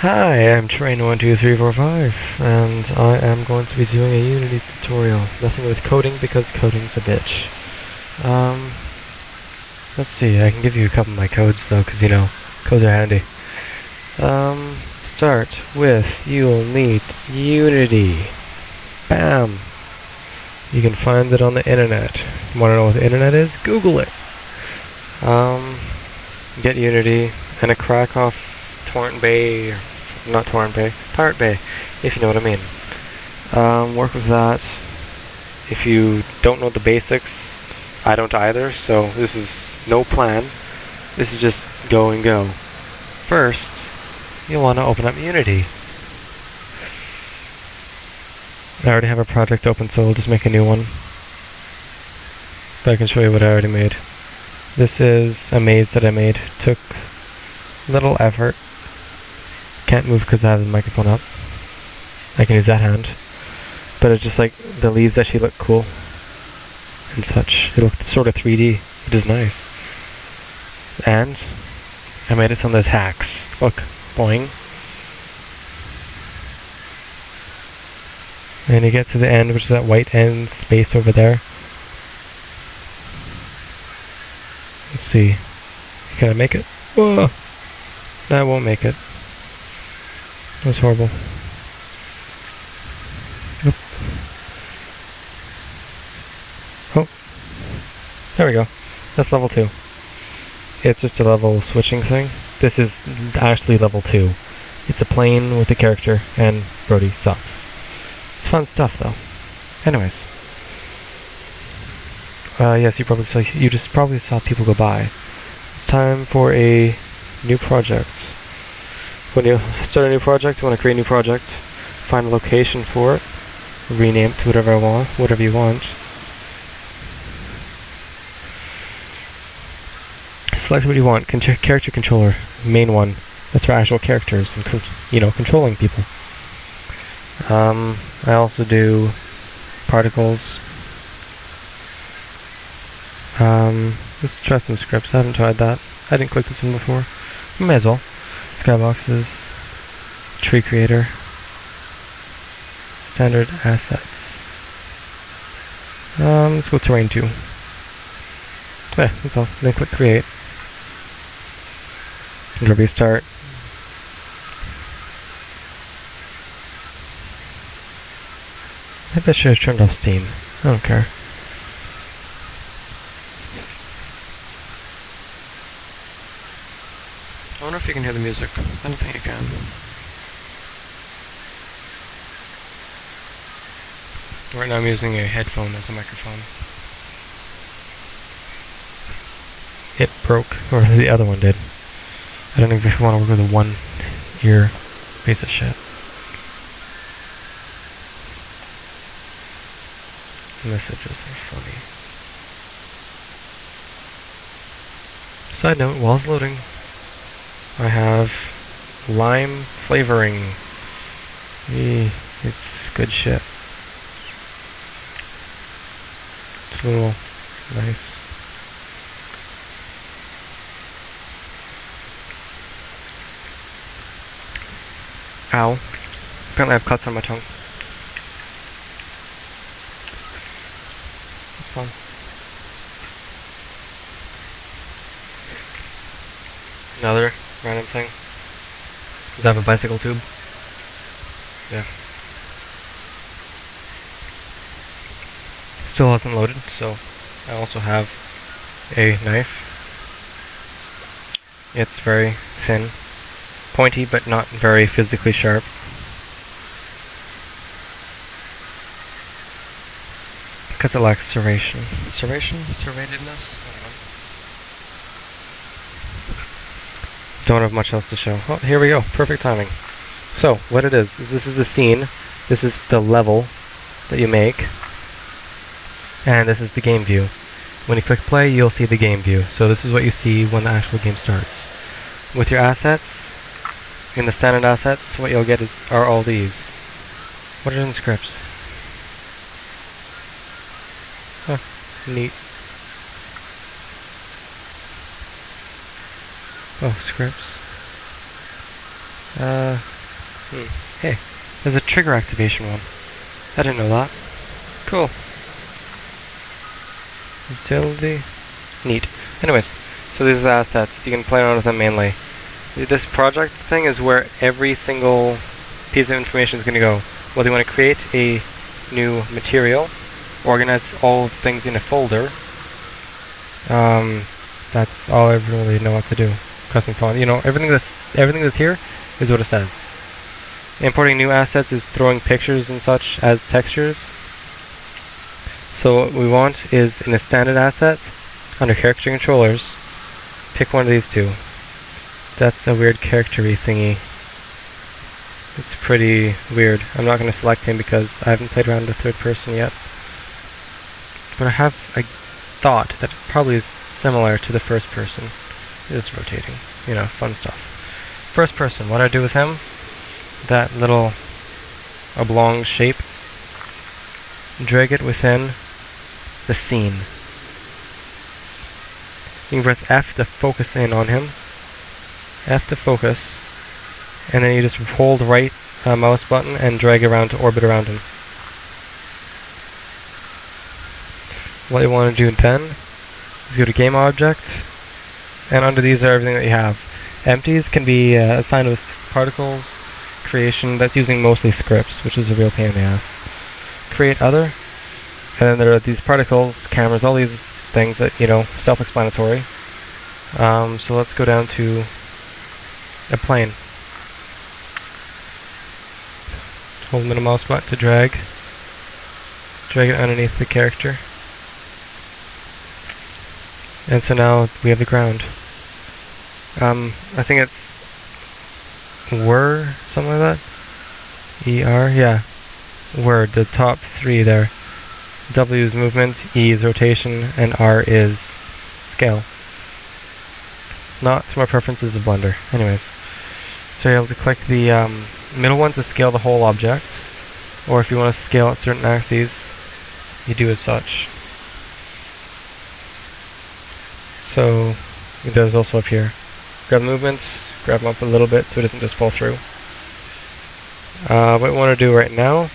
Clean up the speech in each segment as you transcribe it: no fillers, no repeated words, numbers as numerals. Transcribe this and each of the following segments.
Hi, I'm Train12345, and I am going to be doing a Unity tutorial. Nothing with coding because coding's a bitch. Let's see, I can give you a couple of my codes though, because codes are handy. Start with, you'll need Unity. Bam! You can find it on the internet. Want to know what the internet is? Google it! Get Unity, and a crack off Torrent Bay, not Torrent Bay, Pirate Bay, if you know what I mean. Work with that. If you don't know the basics, I don't either, so this is no plan. This is just go and go. First, you'll want to open up Unity. I already have a project open, so I'll just make a new one. But I can show you what I already made. This is a maze that I made. Took little effort. Can't move because I have the microphone up. I can use that hand. But it's just like the leaves actually look cool and such. It looked sort of 3D, which is nice. And I made it some of those hacks. Look, boing. And you get to the end, which is that white end space over there. Let's see. Can I make it? Whoa! No, I won't make it. That was horrible. Oop. Oh. There we go. That's level 2. It's just a level switching thing. This is actually level 2. It's a plane with a character, and Brody sucks. It's fun stuff, though. Anyways. Yes, you just probably saw people go by. It's time for a new project. When you start a new project, you want to create a new project, find a location for it, rename it to whatever you want. Select what you want. Character controller, main one. That's for actual characters and controlling people. I also do particles. Let's try some scripts. I haven't tried that. I didn't click this one before. May as well. Skyboxes. Tree creator. Standard assets. Let's go terrain 2. Yeah, that's all. Then click create. And restart. Maybe I should have turned off Steam. I don't care. I wonder if you can hear the music. I don't think you can. Right now I'm using a headphone as a microphone. It broke, or the other one did. I don't exactly want to work with a one ear piece of shit. Messages are funny. Side note, while it's loading, I have lime flavoring. It's good shit. It's a little nice. Ow. Apparently I have cuts on my tongue. It's fun. Another random thing. Does that have a bicycle tube? Yeah. Still hasn't loaded, so I also have a knife. It's very thin. Pointy, but not very physically sharp. Because it lacks serration. Serratedness? I don't have much else to show. Oh, here we go. Perfect timing. So, what it is this is the scene. This is the level that you make. And this is the game view. When you click play, you'll see the game view. So this is what you see when the actual game starts. With your assets, in the standard assets, what you'll get are all these. What are in scripts? Huh, neat. Oh, scripts. Hey, there's a trigger activation one. I didn't know that. Cool. Utility. Neat. Anyways, so these are the assets. You can play around with them mainly. This project thing is where every single piece of information is going to go. Whether you want to create a new material, organize all things in a folder. That's all I really know what to do. Custom font. You know, everything that's here is what it says. Importing new assets is throwing pictures and such as textures. So what we want is in a standard asset, under character controllers, pick one of these two. That's a weird character-y thingy. It's pretty weird. I'm not going to select him because I haven't played around with third person yet. But I have a thought that probably is similar to the first person. It's rotating. You know, fun stuff. First person, what do I do with him? That little oblong shape. Drag it within the scene. You can press F to focus in on him. F to focus. And then you just hold right mouse button and drag around to orbit around him. What you want to do then is go to Game Object, and under these are everything that you have. Empties can be assigned with particles, creation, that's using mostly scripts, which is a real pain in the ass. Create other, and then there are these particles, cameras, all these things that, you know, self-explanatory. So let's go down to a plane. Hold middle mouse button to drag it underneath the character. And so now we have the ground. I think it's something like that. ER, yeah. Word, the top three there. W is movement, E is rotation, and R is scale. Not to my preferences of Blender. Anyways. So you're able to click the middle one to scale the whole object. Or if you want to scale at certain axes, you do as such. So there's also up here. Grab movements, grab them up a little bit so it doesn't just fall through. What we want to do right now,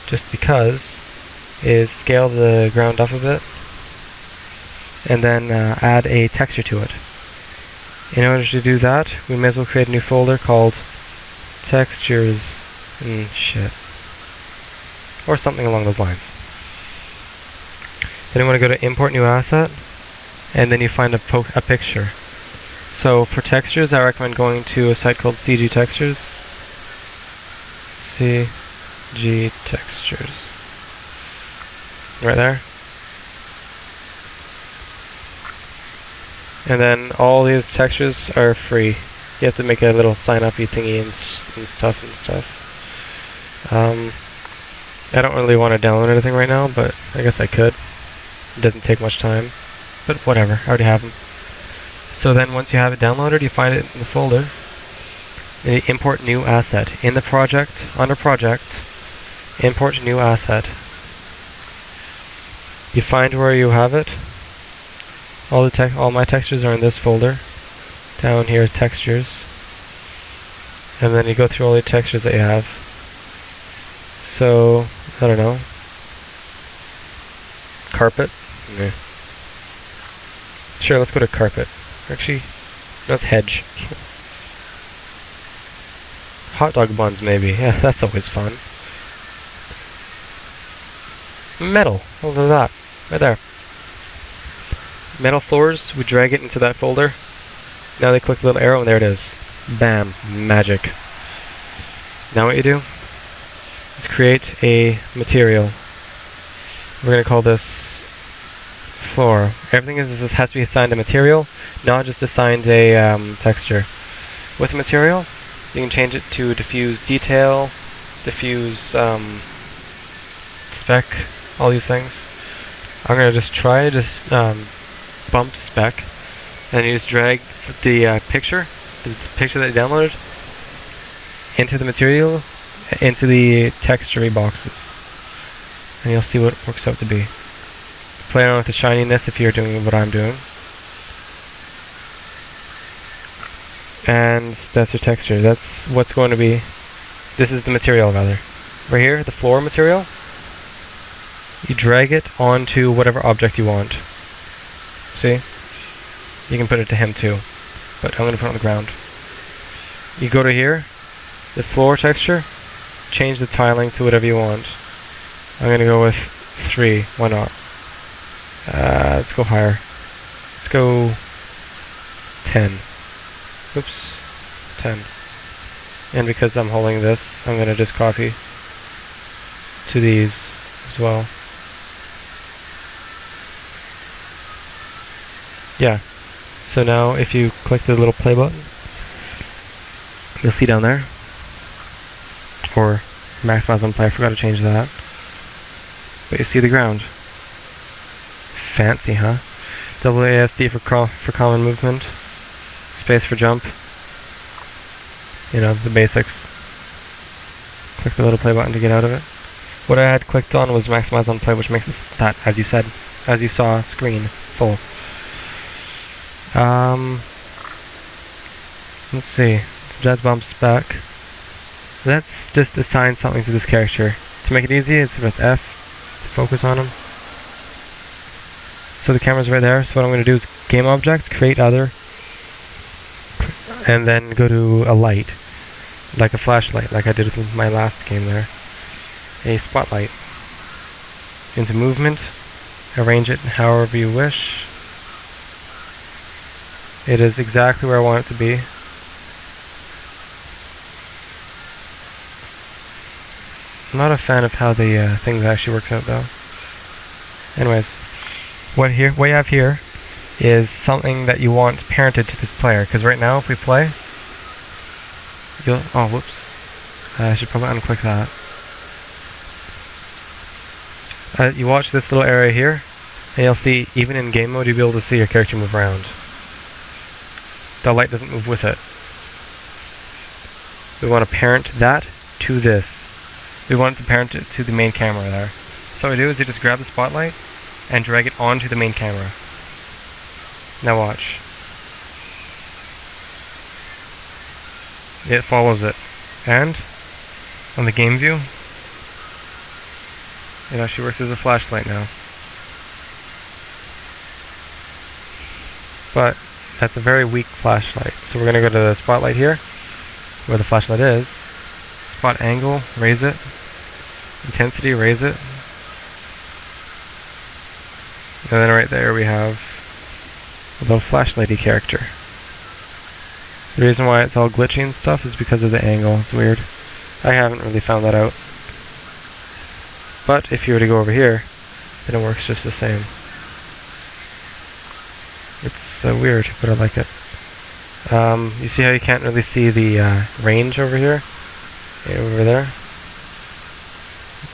just because, is scale the ground up a bit, and then add a texture to it. In order to do that, we may as well create a new folder called textures and shit, or something along those lines. Then you want to go to import new asset, and then you find a picture. So for textures, I recommend going to a site called CG Textures. CG Textures. Right there. And then all these textures are free. You have to make a little sign-up-y thingy and stuff. I don't really want to download anything right now, but I guess I could. It doesn't take much time. But whatever, I already have them. So then once you have it downloaded, you find it in the folder. And you import new asset. In the project, under project, import new asset. You find where you have it. All my textures are in this folder. Down here, textures. And then you go through all the textures that you have. So, I don't know. Carpet? Yeah. Sure, let's go to carpet. Actually, that's hedge. Hot dog buns, maybe. Yeah, that's always fun. Metal. Look at that. Right there. Metal floors, we drag it into that folder. Now they click the little arrow and there it is. Bam. Magic. Now what you do is create a material. We're going to call this floor. Everything has to be assigned a material, not just assigned a texture. With the material, you can change it to diffuse detail, diffuse spec, all these things. I'm going to just try bump to spec, and you just drag the picture that you downloaded, into the material, into the texture boxes, and you'll see what it works out to be. Play around with the shininess if you're doing what I'm doing. And that's your texture. That's what's going to be. This is the material, rather. Right here, the floor material. You drag it onto whatever object you want. See? You can put it to him too, but I'm going to put it on the ground. You go to here, the floor texture, change the tiling to whatever you want. I'm going to go with 3, why not? Let's go higher. Let's go 10. Oops, 10. And because I'm holding this, I'm going to just copy to these as well. Yeah, so now if you click the little play button, you'll see down there, or maximize on play, I forgot to change that, but you see the ground. Fancy, huh? WASD for common movement, space for jump, you know, the basics. Click the little play button to get out of it. What I had clicked on was maximize on play, which makes that, as you saw, screen full. Let's see. Jazz bumps back. Let's just assign something to this character. To make it easy, it's press F to focus on him. So the camera's right there. So what I'm going to do is game objects, create other, and then go to a light, like a flashlight, like I did with my last game there. A spotlight. Into movement. Arrange it however you wish. It is exactly where I want it to be. I'm not a fan of how the thing actually works out though. Anyways, what you have here is something that you want parented to this player, because right now if we play, oh whoops, I should probably unclick that. You watch this little area here, and you'll see even in game mode you'll be able to see your character move around. The light doesn't move with it. We want to parent that to this. We want it to parent it to the main camera there. So what we do is you just grab the spotlight and drag it onto the main camera. Now watch. It follows it. And on the game view, it actually works as a flashlight now. But that's a very weak flashlight. So we're going to go to the spotlight here, where the flashlight is. Spot angle, raise it. Intensity, raise it. And then right there we have a little flashlighty character. The reason why it's all glitchy and stuff is because of the angle. It's weird. I haven't really found that out. But if you were to go over here, then it works just the same. It's weird, but I like it. You see how you can't really see the range over here? Over there?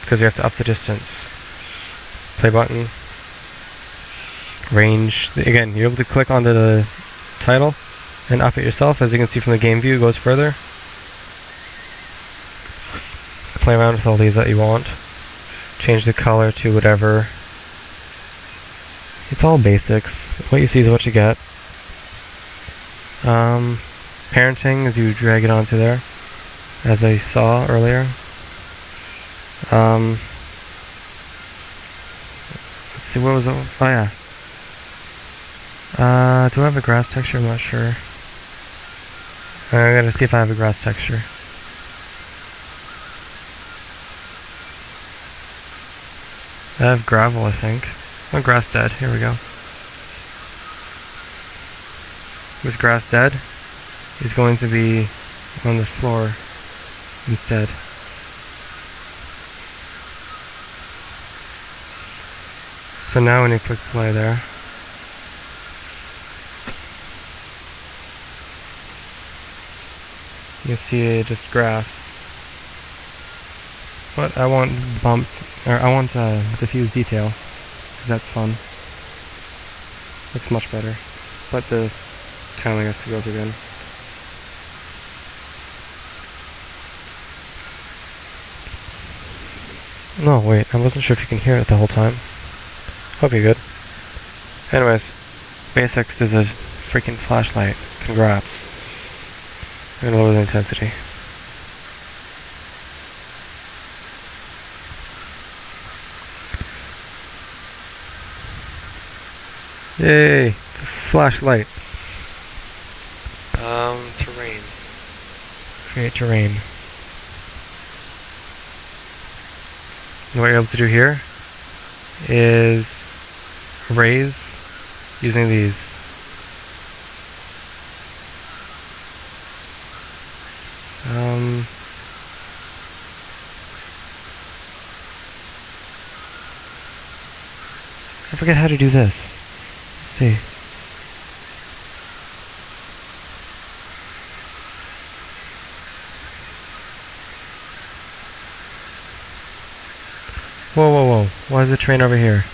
Because you have to up the distance. Play button. Range. Again, you're able to click onto the title and up it yourself. As you can see from the game view, it goes further. Play around with all these that you want. Change the color to whatever. It's all basics. What you see is what you get. Parenting, as you drag it onto there, as I saw earlier. Let's see, what was it? Oh yeah. Do I have a grass texture? I'm not sure. I gotta see if I have a grass texture. I have gravel, I think. Oh, grass dead. Here we go. Was grass dead? Is going to be on the floor instead. So now when you click play there, you see just grass. But I want bumped, or I want diffuse detail, because that's fun. Looks much better. But the tiling has to go up again. No, wait, I wasn't sure if you can hear it the whole time. Hope you're good. Anyways, basics is a freaking flashlight. Congrats. I'm gonna lower the intensity. Yay! It's a flashlight. Terrain. Create terrain. And what you're able to do here is raise using these. I forget how to do this. Let's see. Whoa, whoa, whoa. Why is the train over here?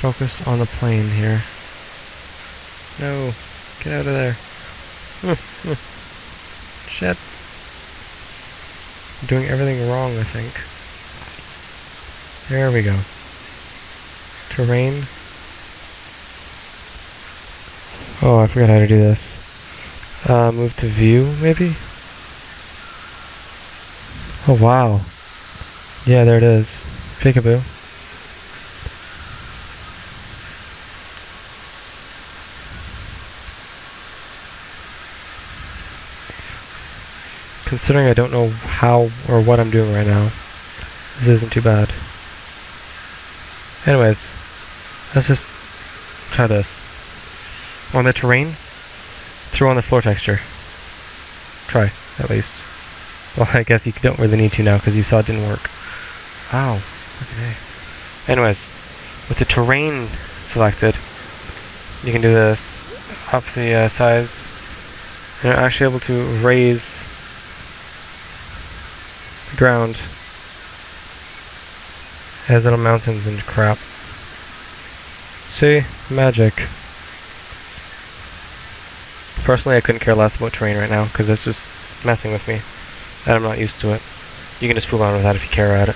Focus on the plane here. No. Get out of there. Shit. I'm doing everything wrong, I think. There we go. Terrain. Oh, I forgot how to do this. Move to view, maybe? Oh, wow. Yeah, there it is. Peekaboo. Considering I don't know how or what I'm doing right now, this isn't too bad. Anyways, let's just try this. On the terrain, throw on the floor texture. Try, at least. Well, I guess you don't really need to now because you saw it didn't work. Ow. Okay. Anyways, with the terrain selected, you can do this. Up the size. And you're actually able to raise the ground. It has little mountains and crap. See? Magic. Personally, I couldn't care less about terrain right now because it's just messing with me. And I'm not used to it. You can just move on with that if you care about it.